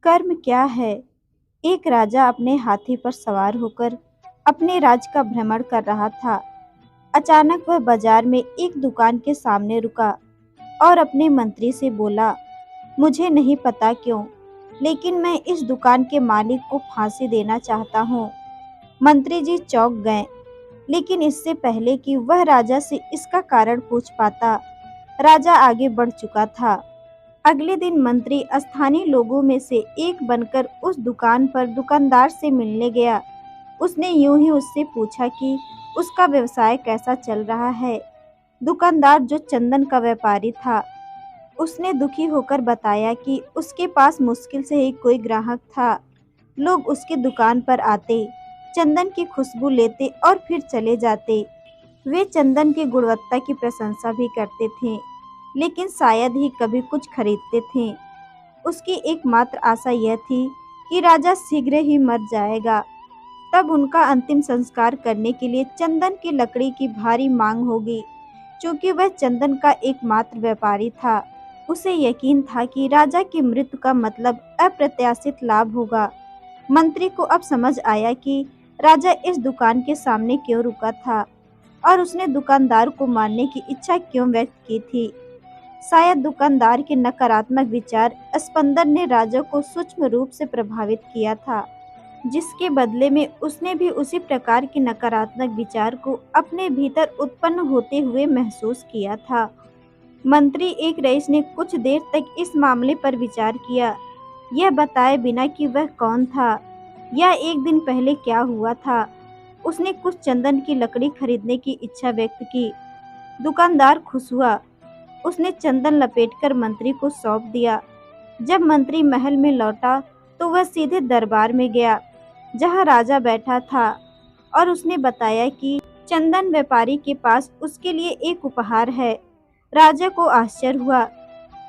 कर्म क्या है? एक राजा अपने हाथी पर सवार होकर अपने राज्य का भ्रमण कर रहा था। अचानक वह बाजार में एक दुकान के सामने रुका और अपने मंत्री से बोला, मुझे नहीं पता क्यों, लेकिन मैं इस दुकान के मालिक को फांसी देना चाहता हूँ। मंत्री जी चौंक गए, लेकिन इससे पहले कि वह राजा से इसका कारण पूछ पाता, राजा आगे बढ़ चुका था। अगले दिन मंत्री स्थानीय लोगों में से एक बनकर उस दुकान पर दुकानदार से मिलने गया। उसने यूं ही उससे पूछा कि उसका व्यवसाय कैसा चल रहा है। दुकानदार, जो चंदन का व्यापारी था, उसने दुखी होकर बताया कि उसके पास मुश्किल से ही कोई ग्राहक था। लोग उसकी दुकान पर आते, चंदन की खुशबू लेते और फिर चले जाते। वे चंदन की गुणवत्ता की प्रशंसा भी करते थे, लेकिन शायद ही कभी कुछ खरीदते थे। उसकी एकमात्र आशा यह थी कि राजा शीघ्र ही मर जाएगा, तब उनका अंतिम संस्कार करने के लिए चंदन की लकड़ी की भारी मांग होगी। चूंकि वह चंदन का एकमात्र व्यापारी था, उसे यकीन था कि राजा की मृत्यु का मतलब अप्रत्याशित लाभ होगा। मंत्री को अब समझ आया कि राजा इस दुकान के सामने क्यों रुका था और उसने दुकानदार को मारने की इच्छा क्यों व्यक्त की थी। शायद दुकानदार के नकारात्मक विचार स्पंदन ने राजा को सूक्ष्म रूप से प्रभावित किया था, जिसके बदले में उसने भी उसी प्रकार के नकारात्मक विचार को अपने भीतर उत्पन्न होते हुए महसूस किया था। मंत्री एक रईस ने कुछ देर तक इस मामले पर विचार किया, यह बताए बिना कि वह कौन था या एक दिन पहले क्या हुआ था। उसने कुछ चंदन की लकड़ी खरीदने की इच्छा व्यक्त की। दुकानदार खुश हुआ। उसने चंदन लपेटकर मंत्री को सौंप दिया। जब मंत्री महल में लौटा तो वह सीधे दरबार में गया, जहां राजा बैठा था, और उसने बताया कि चंदन व्यापारी के पास उसके लिए एक उपहार है। राजा को आश्चर्य हुआ।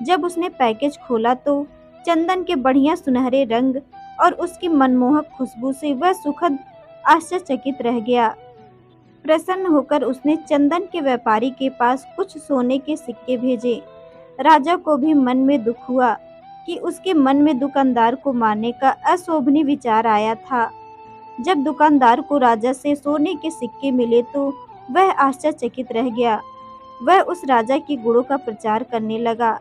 जब उसने पैकेज खोला तो चंदन के बढ़िया सुनहरे रंग और उसकी मनमोहक खुशबू से वह सुखद आश्चर्यचकित रह गया। प्रसन्न होकर उसने चंदन के व्यापारी के पास कुछ सोने के सिक्के भेजे। राजा को भी मन में दुख हुआ कि उसके मन में दुकानदार को मारने का अशोभनीय विचार आया था। जब दुकानदार को राजा से सोने के सिक्के मिले तो वह आश्चर्यचकित रह गया। वह उस राजा के गुणों का प्रचार करने लगा,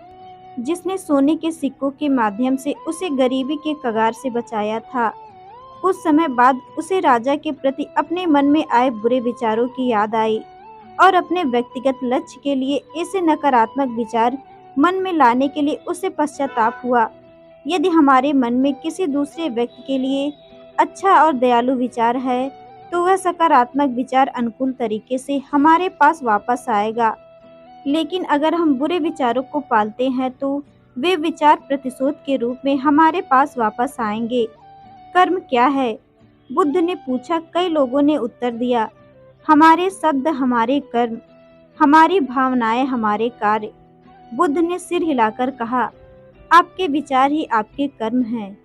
जिसने सोने के सिक्कों के माध्यम से उसे गरीबी के कगार से बचाया था। कुछ समय बाद उसे राजा के प्रति अपने मन में आए बुरे विचारों की याद आई और अपने व्यक्तिगत लक्ष्य के लिए ऐसे नकारात्मक विचार मन में लाने के लिए उसे पश्चाताप हुआ। यदि हमारे मन में किसी दूसरे व्यक्ति के लिए अच्छा और दयालु विचार है, तो वह सकारात्मक विचार अनुकूल तरीके से हमारे पास वापस आएगा। लेकिन अगर हम बुरे विचारों को पालते हैं तो वे विचार प्रतिशोध के रूप में हमारे पास वापस आएंगे। कर्म क्या है? बुद्ध ने पूछा। कई लोगों ने उत्तर दिया, हमारे शब्द हमारे कर्म, हमारी भावनाएं हमारे कार्य। बुद्ध ने सिर हिलाकर कहा, आपके विचार ही आपके कर्म हैं।